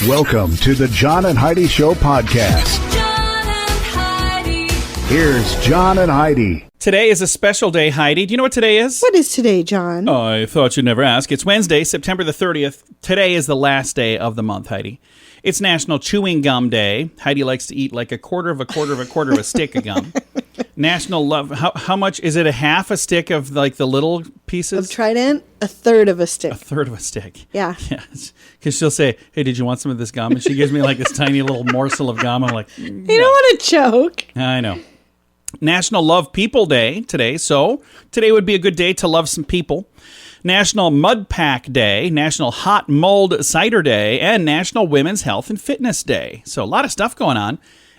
Welcome to the John and Heidi Show podcast. John and Heidi. Here's John and Heidi. Today is a special day, Heidi. Do you know what today is? What is today, John? I thought you'd never ask. It's Wednesday, September the 30th. Today is the last day of the month, Heidi. It's National Chewing Gum Day. Heidi likes to eat like a quarter of a stick of gum. National Love. How much? Is it a half a stick of like the little pieces? Of Trident, a third of a stick. A third of a stick. Yeah. Yes. Because she'll say, hey, did you want some of this gum? And she gives me like this tiny little morsel of gum. I'm like, no. You don't want to choke. I know. National Love People Day today. So today would be a good day to love some people. National Mud Pack Day, National Hot Mulled Cider Day, and National Women's Health and Fitness Day. So a lot of stuff going on.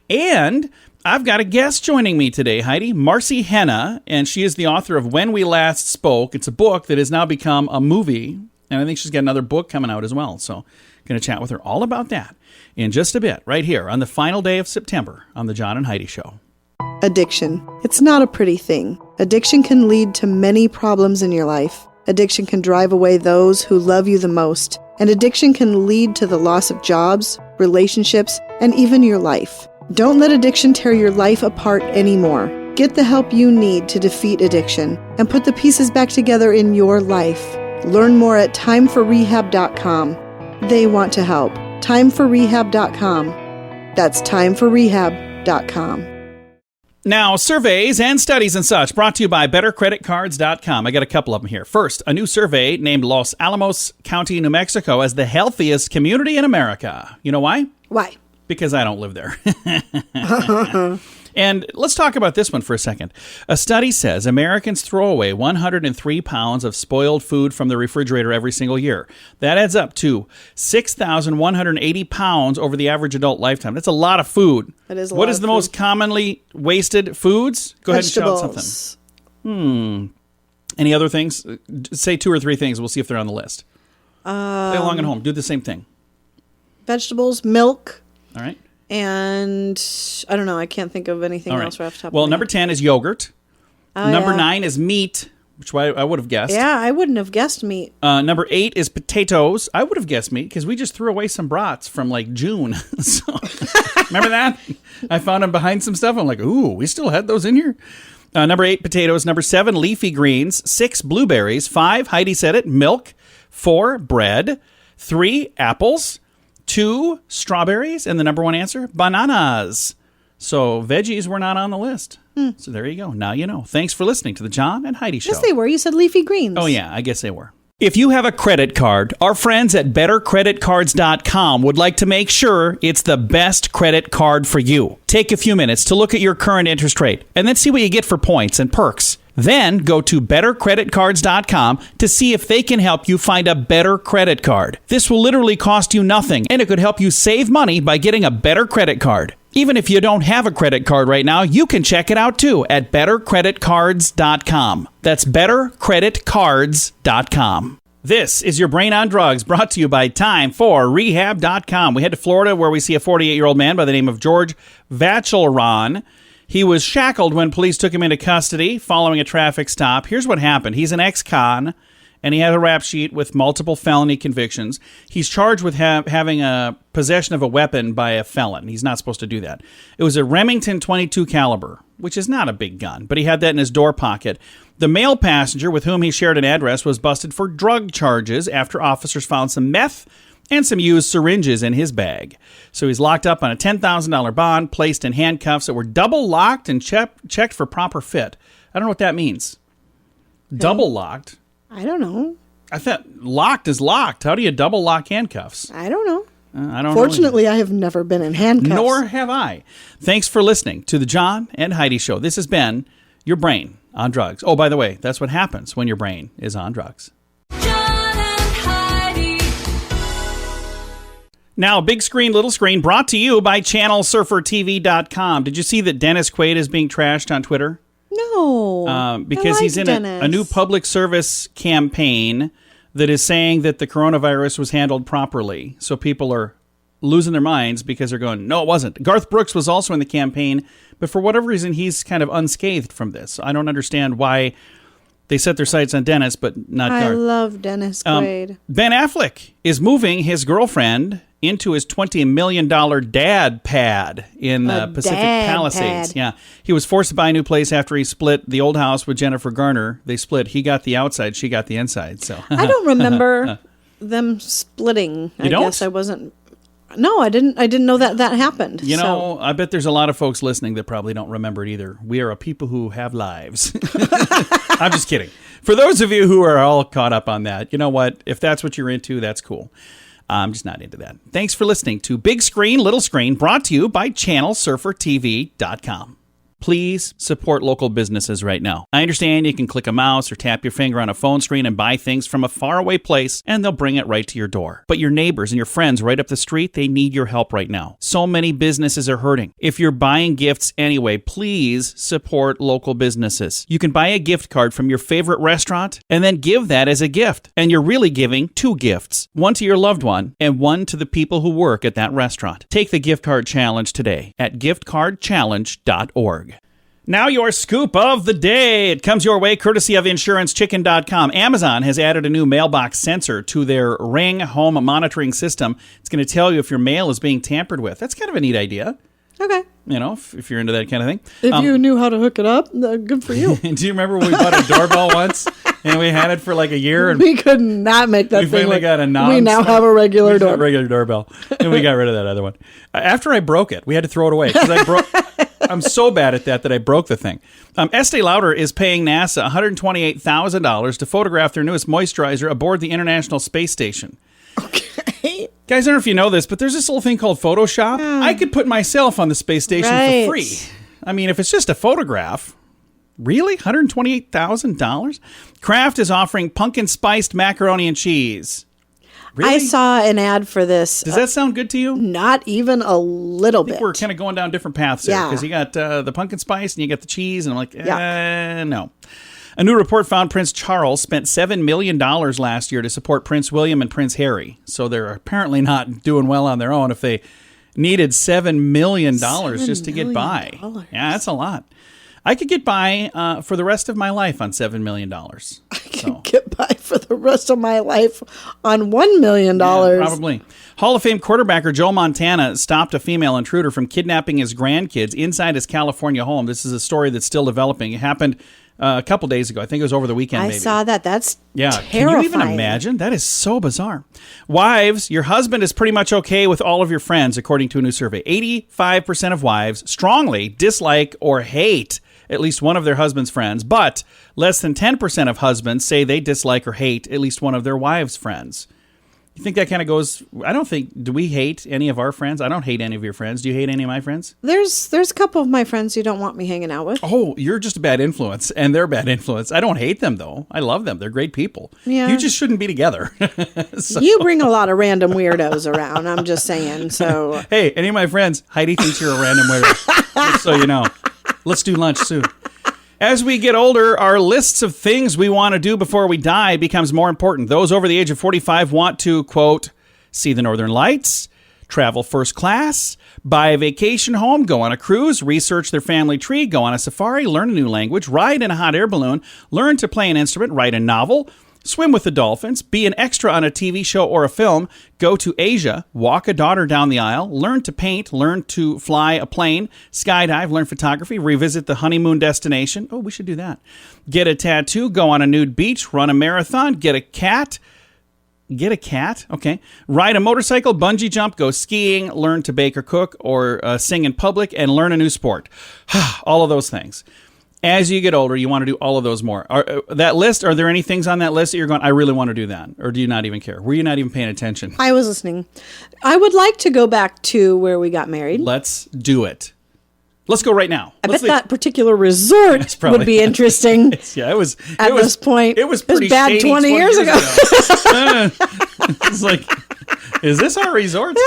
And I've got a guest joining me today, Heidi, Marci Henna, and she is the author of When We Last Spoke. It's a book that has now become a movie, and I think she's got another book coming out as well. So going to chat with her all about that in just a bit, right here on the final day of September on the John and Heidi Show. Addiction. It's not a pretty thing. Addiction can lead to many problems in your life. Addiction can drive away those who love you the most. And addiction can lead to the loss of jobs, relationships, and even your life. Don't let addiction tear your life apart anymore. Get the help you need to defeat addiction and put the pieces back together in your life. Learn more at timeforrehab.com. They want to help. Timeforrehab.com. That's timeforrehab.com. Now, surveys and studies and such brought to you by BetterCreditCards.com. I got a couple of them here. First, a new survey named Los Alamos County, New Mexico as the healthiest community in America. You know why? Why? Because I don't live there. And let's talk about this one for a second. A study says Americans throw away 103 pounds of spoiled food from the refrigerator every single year. That adds up to 6,180 pounds over the average adult lifetime. That's a lot of food. That is a What lot is of the food. most commonly wasted foods? Go ahead and shout something. Any other things? Say two or three things. We'll see if they're on the list. Play along at home. Do the same thing. Vegetables, milk. All right. And I don't know. I can't think of anything else right off the top of my Well, number head. 10 is yogurt. Number yeah. 9 is meat, which I would have guessed. Yeah, I wouldn't have guessed meat. Number 8 is potatoes. I would have guessed meat because we just threw away some brats from like June. So, remember that? I found them behind some stuff. I'm like, ooh, we still had those in here. Number 8, potatoes. Number 7, leafy greens. 6, blueberries. 5, Heidi said it, milk. 4, bread. 3, apples. 2, strawberries. And the number 1 answer, bananas. So veggies were not on the list. So there you go. Now you know. Thanks for listening to the John and Heidi Show. Yes, they were. You said leafy greens. Oh, yeah. I guess they were. If you have a credit card, our friends at BetterCreditCards.com would like to make sure it's the best credit card for you. Take a few minutes to look at your current interest rate and then see what you get for points and perks. Then go to BetterCreditCards.com to see if they can help you find a better credit card. This will literally cost you nothing, and it could help you save money by getting a better credit card. Even if you don't have a credit card right now, you can check it out too at BetterCreditCards.com. That's BetterCreditCards.com. This is your Brain on Drugs, brought to you by TimeForRehab.com. We head to Florida, where we see a 48-year-old man by the name of George Vachelron. He was shackled when police took him into custody following a traffic stop. Here's what happened. He's an ex-con, and he had a rap sheet with multiple felony convictions. He's charged with having a possession of a weapon by a felon. He's not supposed to do that. It was a Remington .22 caliber, which is not a big gun, but he had that in his door pocket. The male passenger with whom he shared an address was busted for drug charges after officers found some meth and some used syringes in his bag. So he's locked up on a $10,000 bond, placed in handcuffs that were double locked and checked for proper fit. I don't know what that means. Double locked? I don't know. I thought locked is locked. How do you double lock handcuffs? I don't know. I don't know. Fortunately, I have never been in handcuffs. Nor have I. Thanks for listening to the John and Heidi Show. This has been your brain on drugs. Oh, by the way, that's what happens when your brain is on drugs. Now, big screen, little screen, brought to you by ChannelSurferTV.com. Did you see that Dennis Quaid is being trashed on Twitter? No. Because he's in a new public service campaign that is saying that the coronavirus was handled properly. So people are losing their minds because they're going, no, it wasn't. Garth Brooks was also in the campaign, but for whatever reason, he's kind of unscathed from this. I don't understand why They set their sights on Dennis, but not I Garth. love Dennis Quaid. Ben Affleck is moving his girlfriend into his $20 million dad pad in Pacific dad Palisades. pad. Yeah. He was forced to buy a new place after he split the old house with Jennifer Garner. They split. He got the outside. She got the inside. So I don't remember them splitting. I don't? guess I wasn't. No, I didn't know that happened. You know, I bet there's a lot of folks listening that probably don't remember it either. We are a people who have lives. I'm just kidding. For those of you who are all caught up on that, you know what? If that's what you're into, that's cool. I'm just not into that. Thanks for listening to Big Screen, Little Screen, brought to you by ChannelSurferTV.com. Please support local businesses right now. I understand you can click a mouse or tap your finger on a phone screen and buy things from a faraway place, and they'll bring it right to your door. But your neighbors and your friends right up the street, they need your help right now. So many businesses are hurting. If you're buying gifts anyway, please support local businesses. You can buy a gift card from your favorite restaurant and then give that as a gift. And you're really giving 2 gifts, one to your loved one and one to the people who work at that restaurant. Take the gift card challenge today at giftcardchallenge.org. Now your scoop of the day. It comes your way courtesy of InsuranceChicken.com. Amazon has added a new mailbox sensor to their Ring home monitoring system. It's going to tell you if your mail is being tampered with. That's kind of a neat idea. Okay. You know, if you're into that kind of thing. If you knew how to hook it up, good for you. Do you remember when we bought a doorbell once and we had it for like a year? And we could not make that we thing. finally got a non. We now have a regular doorbell. Regular doorbell, and we got rid of that other one. After I broke it, we had to throw it away because I'm so bad at that I broke the thing. Estee Lauder is paying NASA $128,000 to photograph their newest moisturizer aboard the International Space Station. Okay. Guys, I don't know if you know this, but there's this little thing called Photoshop. I could put myself on the space station for free. I mean, if it's just a photograph, really? $128,000? Kraft is offering pumpkin spiced macaroni and cheese. Really? I saw an ad for this. Does that sound good to you? Not even a little bit. We're kind of going down different paths there Yeah. because you got the pumpkin spice and you got the cheese, and I'm like, no. A new report found Prince Charles spent $7 million last year to support Prince William and Prince Harry. So they're apparently not doing well on their own if they needed $7 million just to get by. Yeah, that's a lot. I could get by for the rest of my life on $7 million. I could get by for the rest of my life on $1 million. Yeah, probably. Hall of Fame quarterbacker Joe Montana stopped a female intruder from kidnapping his grandkids inside his California home. This is a story that's still developing. It happened a couple days ago. I think it was over the weekend. I maybe. saw that. That's terrifying. Can you even imagine? That is so bizarre. Wives, your husband is pretty much okay with all of your friends, according to a new survey. 85% of wives strongly dislike or hate at least one of their husband's friends, but less than 10% of husbands say they dislike or hate at least one of their wives' friends. You think that kind of goes... I don't think... Do we hate any of our friends? I don't hate any of your friends. Do you hate any of my friends? There's a couple of my friends you don't want me hanging out with. Oh, you're just a bad influence, and they're a bad influence. I don't hate them, though. I love them. They're great people. Yeah. You just shouldn't be together. So. You bring a lot of random weirdos around, I'm just saying. So Hey, any of my friends, Heidi thinks you're a random weirdo. Just so you know. Let's do lunch soon. As we get older, our lists of things we want to do before we die becomes more important. Those over the age of 45 want to, quote, see the northern lights, travel first class, buy a vacation home, go on a cruise, research their family tree, go on a safari, learn a new language, ride in a hot air balloon, learn to play an instrument, write a novel, swim with the dolphins, be an extra on a TV show or a film, go to Asia, walk a daughter down the aisle, learn to paint, learn to fly a plane, skydive, learn photography, revisit the honeymoon destination. Oh, we should do that. Get a tattoo, go on a nude beach, run a marathon, get a cat. Get a cat? Okay. Ride a motorcycle, bungee jump, go skiing, learn to bake or cook, or sing in public, and learn a new sport. All of those things. As you get older, you want to do all of those more. That list, are there any things on that list that you're going, I really want to do that? Or do you not even care? Were you not even paying attention? I was listening. I would like to go back to where we got married. Let's do it. Let's go right now. I bet that particular resort would be interesting. Yeah, it was. At this point, it was pretty bad shady 20 years ago. It's like, is this our resort?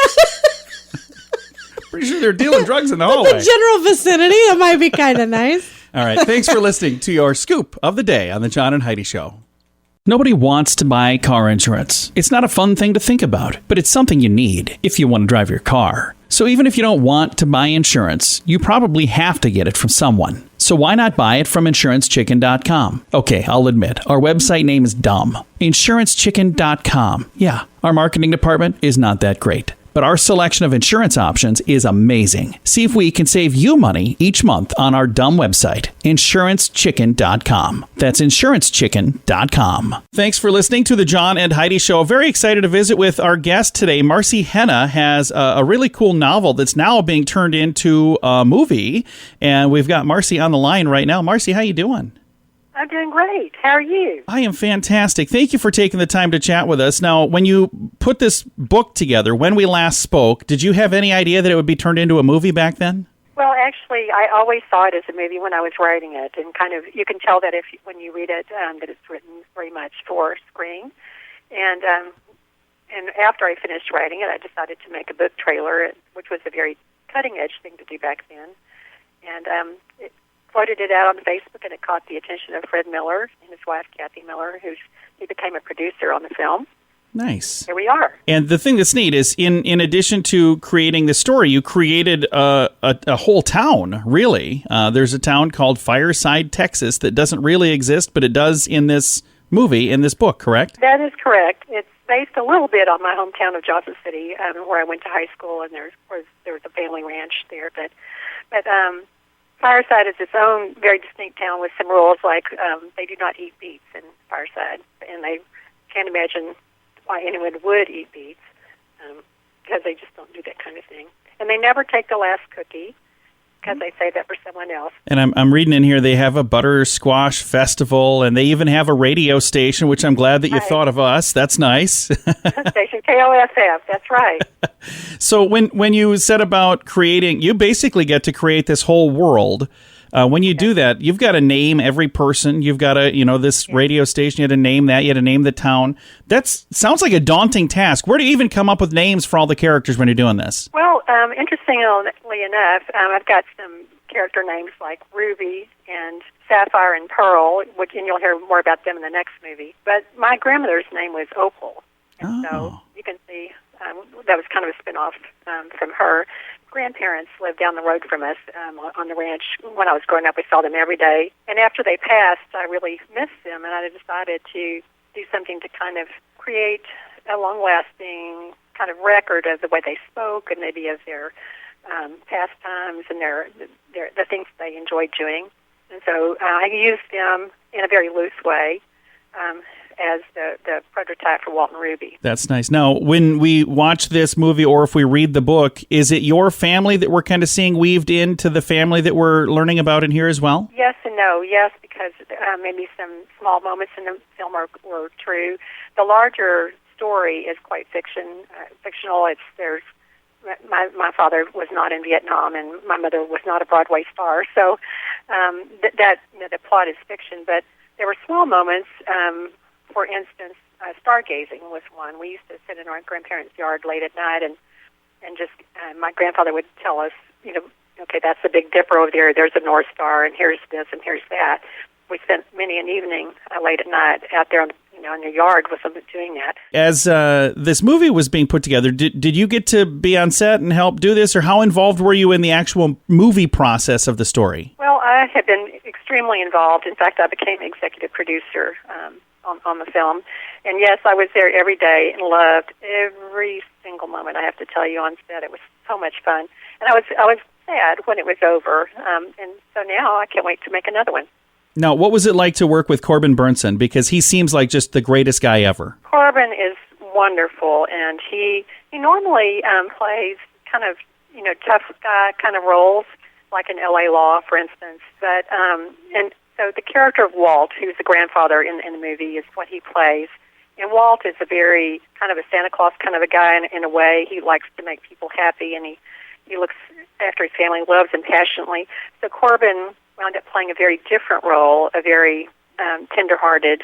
Pretty sure they're dealing drugs in the hallway. The general vicinity, it might be kind of nice. All right. Thanks for listening to your scoop of the day on the John and Heidi Show. Nobody wants to buy car insurance. It's not a fun thing to think about, but it's something you need if you want to drive your car. So even if you don't want to buy insurance, you probably have to get it from someone. So why not buy it from InsuranceChicken.com? Okay, I'll admit, our website name is dumb. InsuranceChicken.com. Yeah, our marketing department is not that great. But our selection of insurance options is amazing. See if we can save you money each month on our dumb website, InsuranceChicken.com. That's InsuranceChicken.com. Thanks for listening to the John and Heidi Show. Very excited to visit with our guest today. Marci Henna has a really cool novel that's now being turned into a movie. And we've got Marci on the line right now. Marci, how you doing? I'm doing great. How are you? I am fantastic. Thank you for taking the time to chat with us. Now, when you put this book together, when we last spoke, did you have any idea that it would be turned into a movie back then? Well, actually, I always saw it as a movie when I was writing it, and kind of you can tell that when you read it that it's written very much for screen. And after I finished writing it, I decided to make a book trailer, which was a very cutting edge thing to do back then. And it floated it out on Facebook, and it caught the attention of Fred Miller and his wife, Kathy Miller, he became a producer on the film. Nice. Here we are. And the thing that's neat is, in addition to creating the story, you created a whole town, really. There's a town called Fireside, Texas, that doesn't really exist, but it does in this movie, in this book, correct? That is correct. It's based a little bit on my hometown of Johnson City, where I went to high school, and there was a family ranch there. But Fireside is its own very distinct town with some rules, like they do not eat beets in Fireside, and they can't imagine why anyone would eat beets, because they just don't do that kind of thing. And they never take the last cookie, because they save that for someone else. And I'm reading in here, they have a butter squash festival, and they even have a radio station, which I'm glad that you thought of us. That's nice. Station KOSF, that's right. So when you set about creating, you basically get to create this whole world. When you do that, you've got to name every person. You've got to, this radio station, you had to name that. You had to name the town. That sounds like a daunting task. Where do you even come up with names for all the characters when you're doing this? Well, interestingly enough, I've got some character names like Ruby and Sapphire and Pearl, and you'll hear more about them in the next movie. But my grandmother's name was Opal. And so you can see that was kind of a spin-off from her. Grandparents lived down the road from us on the ranch. When I was growing up, we saw them every day. And after they passed, I really missed them, and I decided to do something to kind of create a long-lasting kind of record of the way they spoke and maybe of their pastimes and the things they enjoyed doing. And so I used them in a very loose way as the prototype for Walt and Ruby. That's nice. Now, when we watch this movie or if we read the book, is it your family that we're kind of seeing weaved into the family that we're learning about in here as well? Yes and no. Yes, because maybe some small moments in the film were true. The larger story is quite fictional. My father was not in Vietnam, and my mother was not a Broadway star, so the plot is fiction. But there were small moments. For instance, stargazing was one. We used to sit in our grandparents' yard late at night, and just my grandfather would tell us, okay, that's the Big Dipper over there. There's a North Star, and here's this, and here's that. We spent many an evening late at night out there, in the yard with them doing that. As this movie was being put together, did you get to be on set and help do this, or how involved were you in the actual movie process of the story? Well, I have been extremely involved. In fact, I became executive producer on the film. And yes, I was there every day and loved every single moment, I have to tell you, on set. It was so much fun. And I was sad when it was over. And so now I can't wait to make another one. Now, what was it like to work with Corbin Bernsen? Because he seems like just the greatest guy ever. Corbin is wonderful, and he normally plays kind of, tough guy kind of roles, like in L.A. Law, for instance. But and so the character of Walt, who's the grandfather in the movie, is what he plays. And Walt is a very kind of a Santa Claus kind of a guy in a way. He likes to make people happy, and he looks after his family, loves them passionately. So Corbin wound up playing a very different role, a very tender-hearted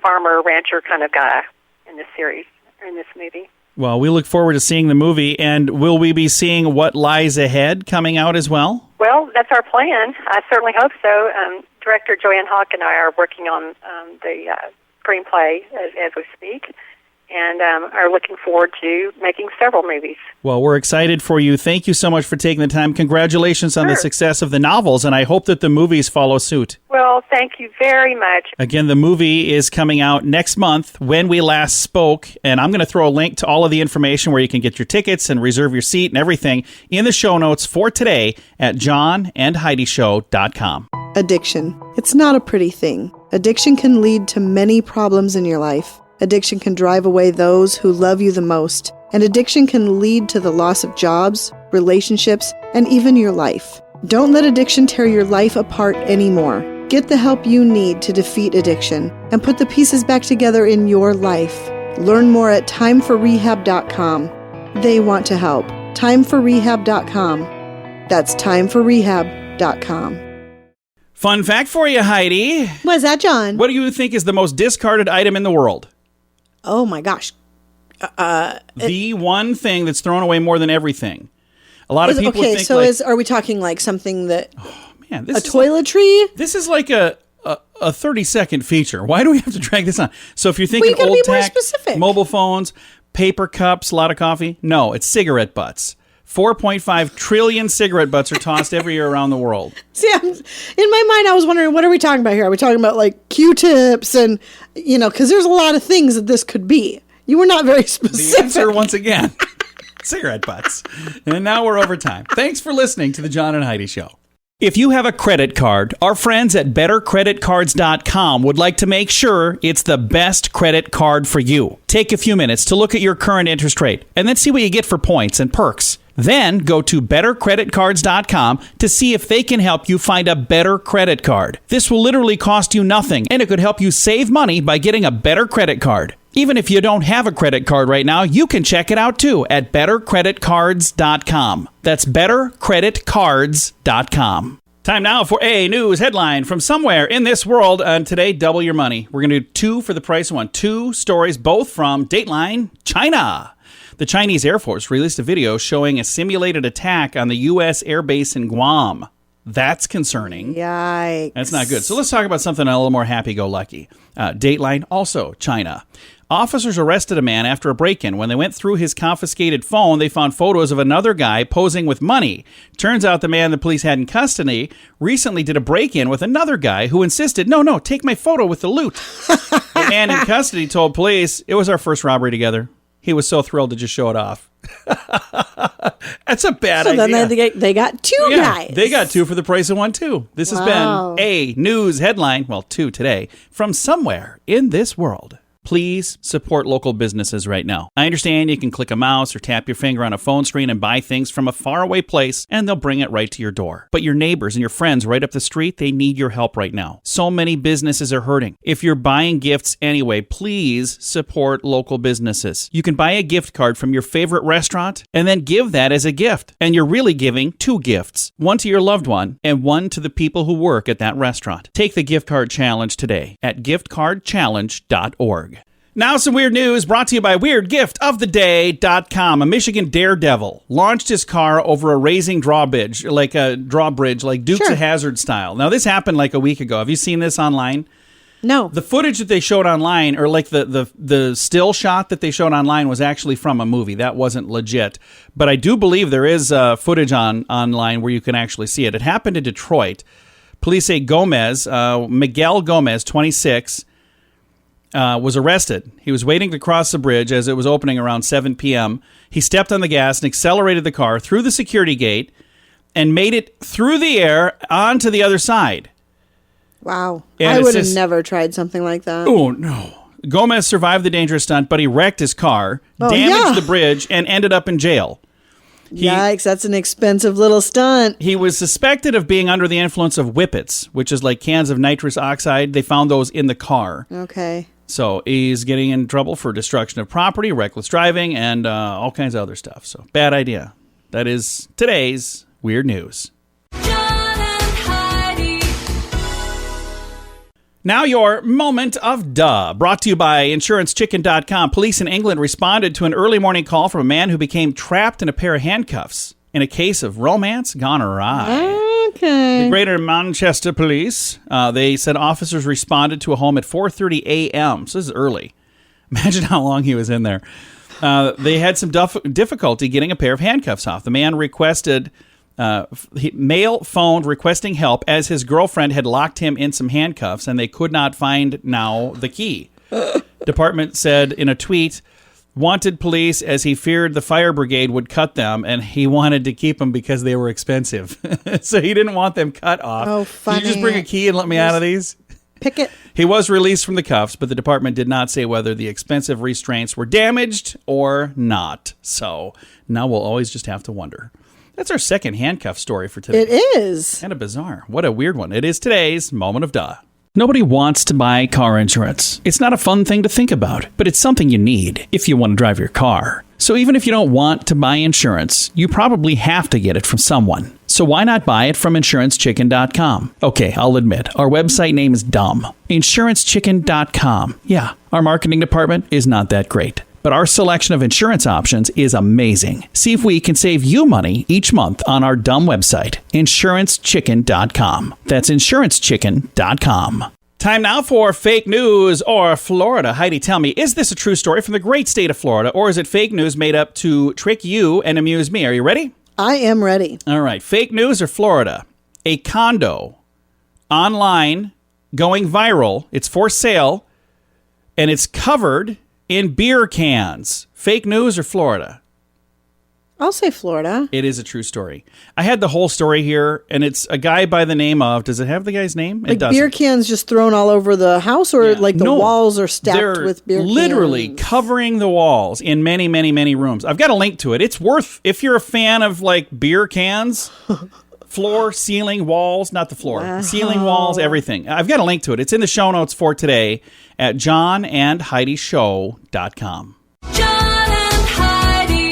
farmer, rancher kind of guy in this series, in this movie. Well, we look forward to seeing the movie, and will we be seeing What Lies Ahead coming out as well? Well, that's our plan. I certainly hope so. Director Joanne Hawk and I are working on the screenplay as we speak, and are looking forward to making several movies. Well, we're excited for you. Thank you so much for taking the time. Congratulations on the success of the novels, and I hope that the movies follow suit. Well, thank you very much. Again, the movie is coming out next month, When We Last Spoke, and I'm going to throw a link to all of the information where you can get your tickets and reserve your seat and everything in the show notes for today at johnandheidishow.com. Addiction. It's not a pretty thing. Addiction can lead to many problems in your life. Addiction can drive away those who love you the most. And addiction can lead to the loss of jobs, relationships, and even your life. Don't let addiction tear your life apart anymore. Get the help you need to defeat addiction and put the pieces back together in your life. Learn more at timeforrehab.com. They want to help. Timeforrehab.com. That's timeforrehab.com. Fun fact for you, Heidi. What's that, John? What do you think is the most discarded item in the world? Oh my gosh. The one thing that's thrown away more than everything. A lot of people okay, think so like, are we talking like something that man, a toiletry? This is like a 30-second feature. Why do we have to drag this on? So if you're thinking gotta old be more tech, specific. mobile phones, paper cups, a lot of coffee, no, it's cigarette butts. 4.5 trillion cigarette butts are tossed every year around the world. See, in my mind, I was wondering, what are we talking about here? Are we talking about like Q-tips and, because there's a lot of things that this could be. You were not very The specific. answer, once again, cigarette butts. And now we're over time. Thanks for listening to the John and Heidi Show. If you have a credit card, our friends at BetterCreditCards.com would like to make sure it's the best credit card for you. Take a few minutes to look at your current interest rate and then see what you get for points and perks. Then go to BetterCreditCards.com to see if they can help you find a better credit card. This will literally cost you nothing, and it could help you save money by getting a better credit card. Even if you don't have a credit card right now, you can check it out too at BetterCreditCards.com. That's BetterCreditCards.com. Time now for a news headline from somewhere in this world. And today, double your money. We're going to do two for the price of one. Two stories, both from Dateline, China. The Chinese Air Force released a video showing a simulated attack on the U.S. Air Base in Guam. That's concerning. Yikes. That's not good. So let's talk about something a little more happy-go-lucky. Dateline, also China. Officers arrested a man after a break-in. When they went through his confiscated phone, they found photos of another guy posing with money. Turns out the man the police had in custody recently did a break-in with another guy who insisted, no, take my photo with the loot. The man in custody told police, it was our first robbery together. He was so thrilled to just show it off. That's a bad idea. So then they got two guys. They got two for the price of one, too. This has Wow. been a news headline, well, two today, from somewhere in this world. Please support local businesses right now. I understand you can click a mouse or tap your finger on a phone screen and buy things from a faraway place, and they'll bring it right to your door. But your neighbors and your friends right up the street, they need your help right now. So many businesses are hurting. If you're buying gifts anyway, please support local businesses. You can buy a gift card from your favorite restaurant and then give that as a gift. And you're really giving two gifts, one to your loved one and one to the people who work at that restaurant. Take the gift card challenge today at giftcardchallenge.org. Now some weird news brought to you by WeirdGiftOfTheDay.com. A Michigan daredevil launched his car over a raising drawbridge, like Dukes of Hazzard style. Now this happened like a week ago. Have you seen this online? No. The footage that they showed online, or like the still shot that they showed online, was actually from a movie. That wasn't legit. But I do believe there is footage online where you can actually see it. It happened in Detroit. Police say Miguel Gomez, 26, was arrested. He was waiting to cross the bridge as it was opening around 7 p.m. He stepped on the gas and accelerated the car through the security gate and made it through the air onto the other side. Wow. And I it would have says- never tried something like that. Oh, no. Gomez survived the dangerous stunt, but he wrecked his car, Oh, damaged yeah. the bridge, and ended up in jail. Yikes, that's an expensive little stunt. He was suspected of being under the influence of whippets, which is like cans of nitrous oxide. They found those in the car. Okay. So he's getting in trouble for destruction of property, reckless driving, and all kinds of other stuff. So bad idea. That is today's weird news. John and Heidi. Now your moment of duh, brought to you by InsuranceChicken.com. Police in England responded to an early morning call from a man who became trapped in a pair of handcuffs in a case of romance gone awry. Okay. The Greater Manchester Police, they said officers responded to a home at 4:30 a.m., so this is early, Imagine how long he was in there. They had some difficulty getting a pair of handcuffs off. The man requested male phoned requesting help as his girlfriend had locked him in some handcuffs and they could not find now the key. Department said in a tweet, wanted police as he feared the fire brigade would cut them and he wanted to keep them because they were expensive. So he didn't want them cut off. Oh, funny. Can you just bring a key and let me out of these? Pick it. He was released from the cuffs, but the department did not say whether the expensive restraints were damaged or not. So now we'll always just have to wonder. That's our second handcuff story for today. It is. Kind of bizarre. What a weird one. It is today's Moment of Duh. Nobody wants to buy car insurance. It's not a fun thing to think about, but it's something you need if you want to drive your car. So even if you don't want to buy insurance, you probably have to get it from someone. So why not buy it from InsuranceChicken.com? Okay, I'll admit, our website name is dumb. InsuranceChicken.com. Yeah, our marketing department is not that great. But our selection of insurance options is amazing. See if we can save you money each month on our dumb website, InsuranceChicken.com. That's InsuranceChicken.com. Time now for fake news or Florida. Heidi, tell me, is this a true story from the great state of Florida, or is it fake news made up to trick you and amuse me? Are you ready? I am ready. All right. Fake news or Florida. A condo online going viral. It's for sale, and it's covered in beer cans. Fake news or Florida? I'll say Florida. It is a true story. I had the whole story here, and it's a guy by the name of, does it have the guy's name? Like it doesn't. beer cans just thrown all over the house, or Yeah. like the No, walls are stacked they're with beer cans? literally covering the walls in many, many, many rooms. I've got a link to it. It's worth, if you're a fan of like beer cans, floor, ceiling, walls, not the floor, Wow. ceiling, walls, everything. I've got a link to it. It's in the show notes for today at johnandheidishow.com. John and Heidi.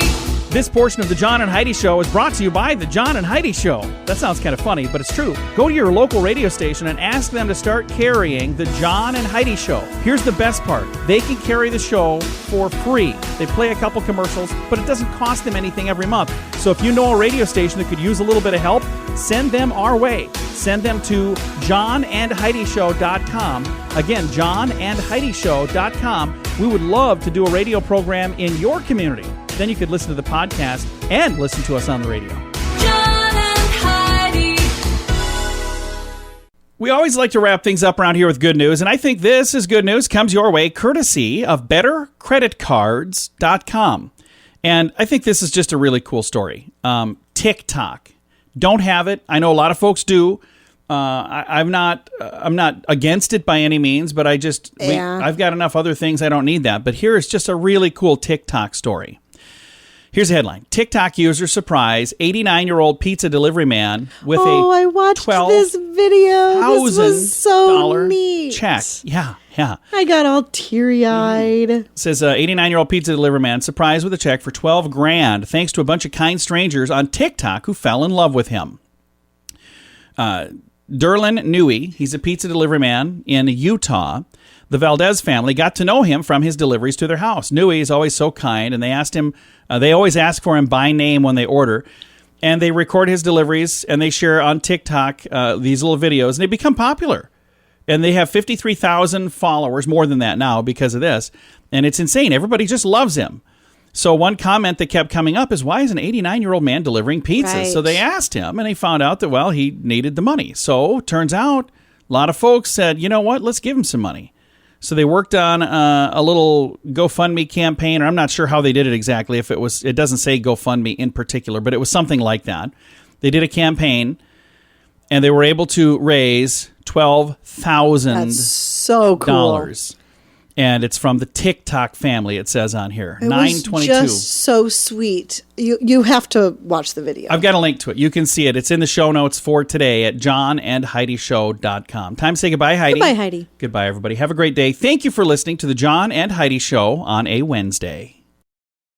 This portion of the John and Heidi Show is brought to you by the John and Heidi Show. That sounds kind of funny, but it's true. Go to your local radio station and ask them to start carrying the John and Heidi Show. Here's the best part. They can carry the show for free. They play a couple commercials, but it doesn't cost them anything every month. So if you know a radio station that could use a little bit of help, send them our way. Send them to johnandheidishow.com. Again, johnandheidishow.com. We would love to do a radio program in your community. Then you could listen to the podcast and listen to us on the radio. John and Heidi. We always like to wrap things up around here with good news, and I think this is good news. Comes your way courtesy of BetterCreditCards.com. And I think this is just a really cool story. TikTok. Don't have it. I know a lot of folks do. I'm not against it by any means, but I've got enough other things. I don't need that. But here is just a really cool TikTok story. Here's a headline. TikTok user surprise 89-year-old pizza delivery man with I watched this video. This was so neat. check. Yeah. I got all teary-eyed. It says 89-year-old pizza delivery man surprised with a check for $12,000 thanks to a bunch of kind strangers on TikTok who fell in love with him. Derlin Newey, he's a pizza delivery man in Utah. The Valdez family got to know him from his deliveries to their house. Newey is always so kind, and they always ask for him by name when they order. And they record his deliveries, and they share on TikTok these little videos, and they become popular. And they have 53,000 followers, more than that now because of this. And it's insane. Everybody just loves him. So one comment that kept coming up is, why is an 89-year-old man delivering pizzas? Right. So they asked him, and they found out that, well, he needed the money. So turns out a lot of folks said, you know what, let's give him some money. So they worked on a little GoFundMe campaign, or I'm not sure how they did it exactly. It doesn't say GoFundMe in particular, but it was something like that. They did a campaign, and they were able to raise $12,000. That's so cool. And it's from the TikTok family, it says on here. It was 922. just so sweet. You have to watch the video. I've got a link to it. You can see it. It's in the show notes for today at johnandheidishow.com. Time to say goodbye, Heidi. Goodbye, Heidi. Goodbye, everybody. Have a great day. Thank you for listening to the John and Heidi Show on a Wednesday.